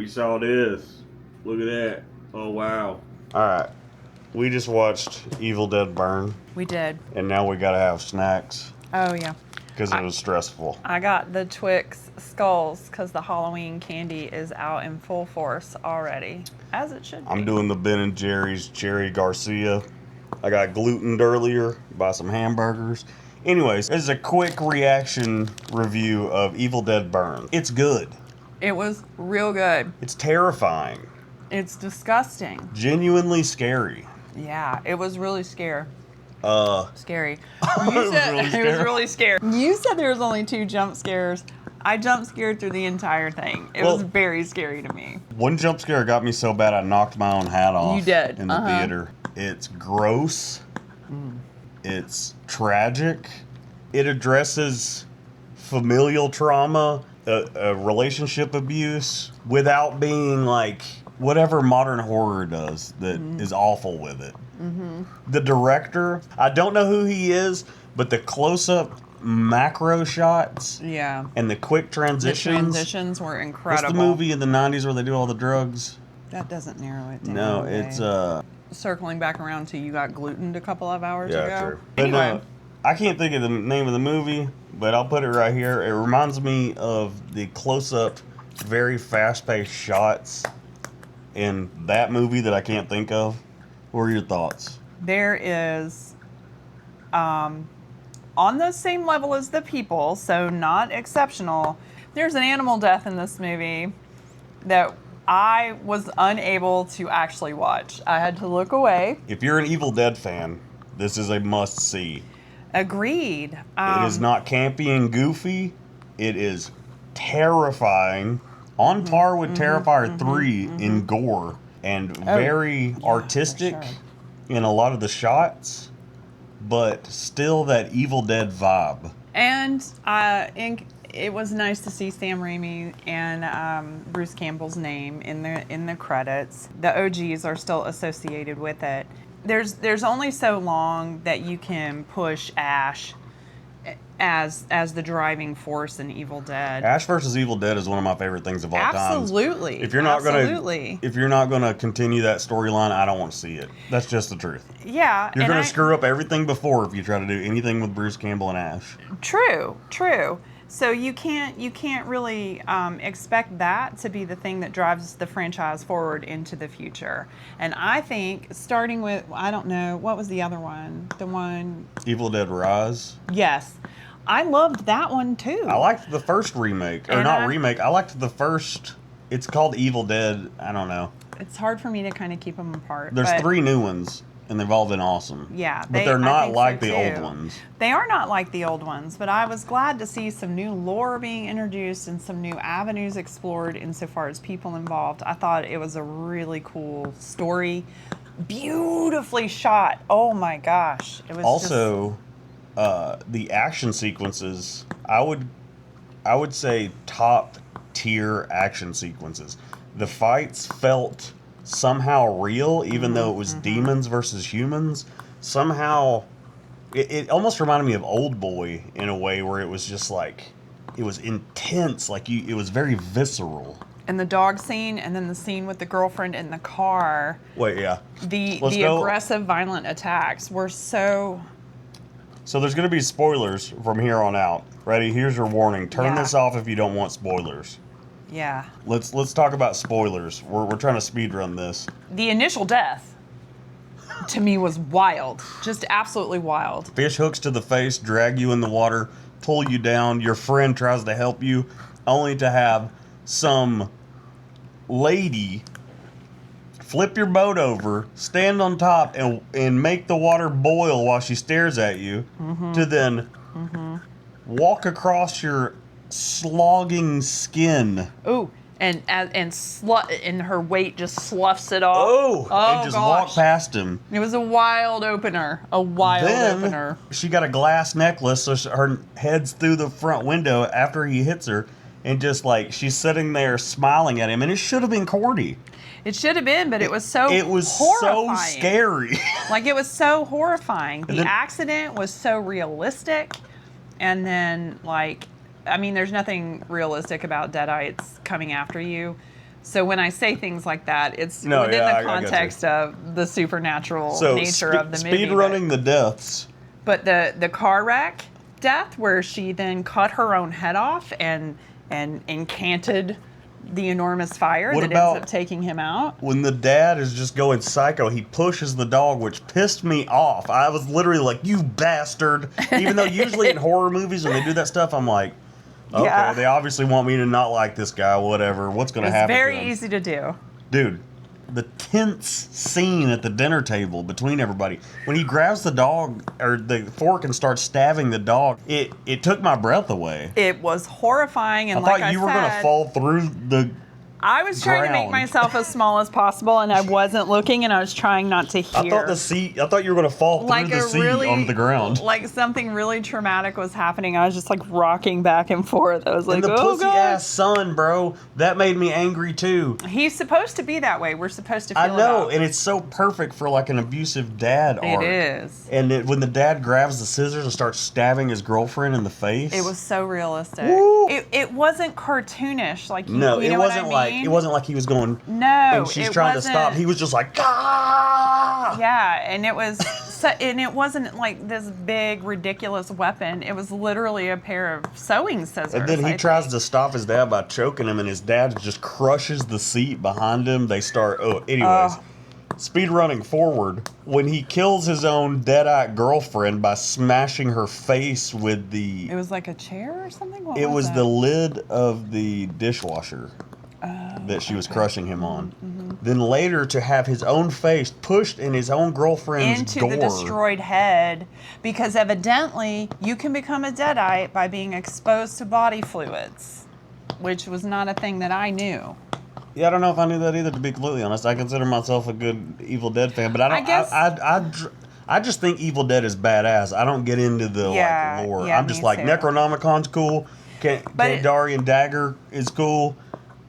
We saw this. Look at that. Oh, wow. Alright. We just watched Evil Dead Burn. We did. And now we gotta have snacks. Oh, yeah. Because it was stressful. I got the Twix Skulls because the Halloween candy is out in full force already. As it should be. I'm doing the Ben & Jerry's Cherry Garcia. I got glutened earlier. Buy some hamburgers. Anyways, this is a quick reaction review of Evil Dead Burn. It's good. It was real good. It's terrifying. It's disgusting. Genuinely scary. Yeah, it was really scary. Scary. It was really scary. You said there was only 2 jump scares. I jump scared through the entire thing. It was very scary to me. One jump scare got me so bad I knocked my own hat off. You did. In the theater. It's gross. It's tragic. It addresses familial trauma, relationship abuse, without being like whatever modern horror does that is awful with it. The director, I don't know who he is, but the close-up macro shots and the quick transitions. The transitions were incredible. What's the movie in the 90s where they do all the drugs? That doesn't narrow it down. No, it's circling back around to you got glutened a couple of hours ago. Yeah, true. Anyway. But I can't think of the name of the movie, but I'll put it right here. It reminds me of the close-up, very fast-paced shots in that movie that I can't think of. What are your thoughts? There is, on the same level as the people, so not exceptional, there's an animal death in this movie that I was unable to actually watch. I had to look away. If you're an Evil Dead fan, this is a must-see. Agreed. It is not campy and goofy. It is terrifying, on par with Terrifier 3 in gore, and very artistic in a lot of the shots, but still that Evil Dead vibe. And it was nice to see Sam Raimi and Bruce Campbell's name in the credits. The OGs are still associated with it. There's only so long that you can push Ash as the driving force in Evil Dead. Ash versus Evil Dead is one of my favorite things of all time. Absolutely. If you're not gonna continue that storyline, I don't want to see it. That's just the truth. Yeah. You're gonna screw up everything before if you try to do anything with Bruce Campbell and Ash. True. So you can't really expect that to be the thing that drives the franchise forward into the future. And I think starting with, I don't know, what was the other one? The one... Evil Dead Rise? Yes. I loved that one too. I liked the first remake. Or I liked the first... It's called Evil Dead. I don't know. It's hard for me to kind of keep them apart. There's 3 new ones. And they've all been awesome. Yeah. But they're not like the old ones. They are not like the old ones, but I was glad to see some new lore being introduced and some new avenues explored insofar as people involved. I thought it was a really cool story. Beautifully shot. Oh my gosh. It was also, the action sequences, I would say top tier action sequences. The fights felt somehow real, even though it was demons versus humans. Somehow, it almost reminded me of Old Boy in a way where it was just like, it was intense, it was very visceral. And the dog scene, and then the scene with the girlfriend in the car. Wait, yeah. The aggressive, violent attacks were so... So there's going to be spoilers from here on out. Ready? Here's your warning. Turn this off if you don't want spoilers. Yeah. Let's talk about spoilers. We're trying to speedrun this. The initial death, to me, was wild. Just absolutely wild. Fish hooks to the face, drag you in the water, pull you down. Your friend tries to help you, only to have some lady flip your boat over, stand on top, and make the water boil while she stares at you, to then walk across your slogging skin. Ooh, and her weight just sloughs it off. And just walk past him. It was a wild opener. Opener. She got a glass necklace, so her head's through the front window after he hits her, and just she's sitting there smiling at him, and it should have been Cordy. It should have been, but it was so so horrifying. scary. It was so horrifying. The accident was so realistic, and then there's nothing realistic about deadites coming after you, So when I say things like that, it's No, within yeah, the context of the supernatural nature of the movie. Speed running the deaths. But the car wreck death, where she then cut her own head off and incanted the enormous fire that ends up taking him out. When the dad is just going psycho, he pushes the dog, which pissed me off. I was literally like, "You bastard!" Even though usually in horror movies when they do that stuff, I'm like, "Okay, Yeah. they obviously want me to not like this guy. Whatever. What's going to happen?" It's very to him? easy to do. Dude, the tense scene at the dinner table between everybody, when he grabs the dog or the fork and starts stabbing the dog, it took my breath away. It was horrifying, and I thought you were going to fall through the I was trying to make myself as small as possible, and I wasn't looking, and I was trying not to hear. I thought you were going to fall through the seat onto the ground. Like something really traumatic was happening. I was just like rocking back and forth. I was like, and the oh pussy God. ass son, bro, that made me angry too. He's supposed to be that way. We're supposed to feel I know, it and it's so perfect for like an abusive dad arc. It is. And when the dad grabs the scissors and starts stabbing his girlfriend in the face. It was so realistic. Woo. It wasn't cartoonish. Like you, no, you know it wasn't what I mean? like it wasn't like he was going. No, and she's it trying wasn't, to stop. He was just like, ah! Yeah, and it was, and it wasn't like this big ridiculous weapon. It was literally a pair of sewing scissors. And then he tries to stop his dad by choking him, and his dad just crushes the seat behind him. They start. Anyways, speed running forward when he kills his own dead-eyed girlfriend by smashing her face with the. It was like a chair or something. What It was that? the lid of the dishwasher. That she was crushing him on. Mm-hmm. Then later to have his own face pushed in his own girlfriend's into gore. the destroyed head, because evidently you can become a deadite by being exposed to body fluids, which was not a thing that I knew. Yeah, I don't know if I knew that either, to be completely honest. I consider myself a good Evil Dead fan, but I don't. I guess- I just think Evil Dead is badass. I don't get into the like lore. Yeah, I'm just me like too. Necronomicon's cool. Kandarian Dagger is cool.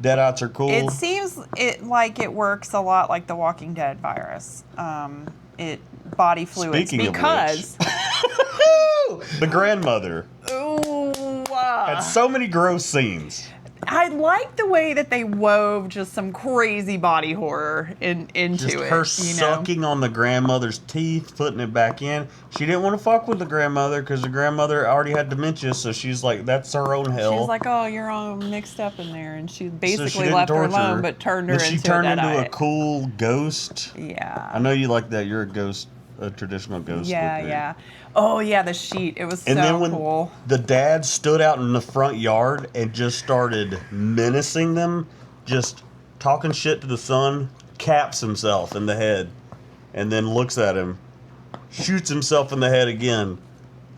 Deadites are cool. It seems like it works a lot like the Walking Dead virus. It body fluids Speaking because of which, the grandmother had so many gross scenes. I like the way that they wove just some crazy body horror into Just it. her sucking on the grandmother's teeth, putting it back in. She didn't want to fuck with the grandmother because the grandmother already had dementia, so she's like, that's her own hell. She's like, oh, you're all mixed up in there. And she So basically she didn't left her torture alone, but turned her Then into she turned a into deadite. a cool ghost. Yeah. I know you like that. You're a ghost, a traditional ghost. Yeah, looking. yeah. Oh, yeah, the sheet. It was And so then when cool. the dad stood out in the front yard and just started menacing them, just talking shit to the son, caps himself in the head, and then looks at him, shoots himself in the head again,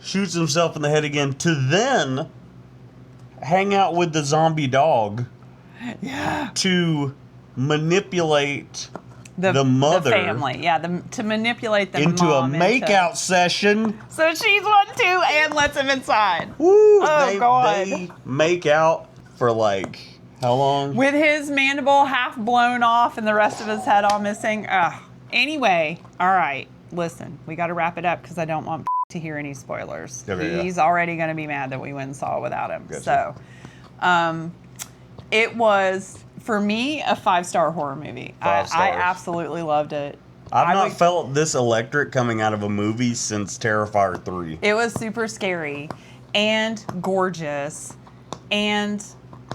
shoots himself in the head again, to then hang out with the zombie dog to manipulate the mother the family, to manipulate the into mom a makeout session. So she's one too, and lets him inside. Woo! Oh, God. They make out for like how long? With his mandible half blown off and the rest of his head all missing. Ugh. Anyway, all right. Listen, we got to wrap it up because I don't want to hear any spoilers. Okay, He's already going to be mad that we went and saw it without him. Gotcha. So, it was, for me, a 5-star horror movie. 5 stars. I absolutely loved it. I've not felt this electric coming out of a movie since Terrifier 3. It was super scary and gorgeous, and,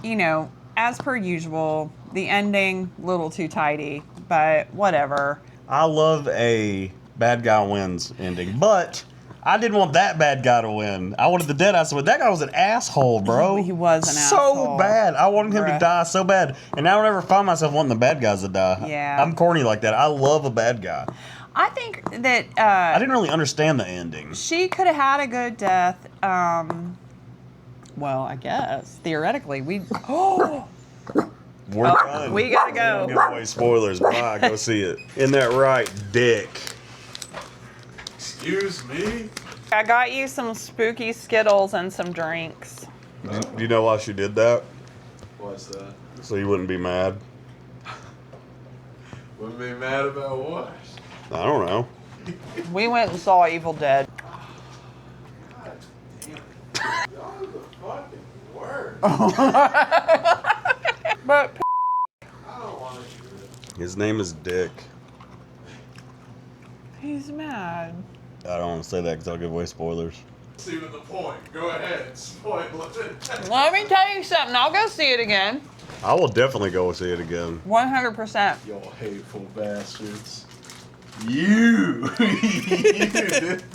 you know, as per usual, the ending, little too tidy, but whatever. I love a bad guy wins ending, but I didn't want that bad guy to win. I wanted the Deadeye to win. That guy was an asshole, bro. He was an so asshole. bad. I wanted him to Bruh. die so bad, and I don't ever find myself wanting the bad guys to die. Yeah. I'm corny like that. I love a bad guy. I think that I didn't really understand the ending. she could have had a good death. Well, I guess theoretically we. Oh, We're done. we gotta go. Give away spoilers. Bye. Go see it. Isn't that right, Dick? Excuse me? I got you some spooky Skittles and some drinks. Do you know why she did that? What's that? So you wouldn't be mad? Wouldn't be mad about what? I don't know. We went and saw Evil Dead. God damn it. Y'all are the fucking worst. But I His name is Dick. He's mad. I don't want to say that because I'll give away spoilers. That's even the point. Go ahead, spoil it. Let me tell you something. I'll go see it again. I will definitely go see it again. 100%. Y'all hateful bastards. You!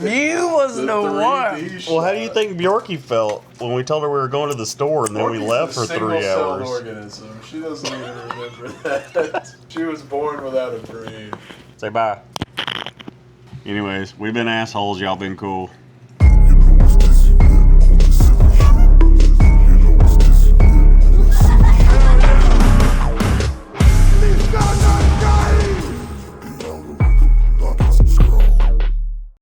You was the one. Well, how do you think Bjorky felt when we told her we were going to the store and then we left for 3 hours? Organism. She doesn't even remember that. She was born without a brain. Say bye. Anyways, we've been assholes. Y'all been cool.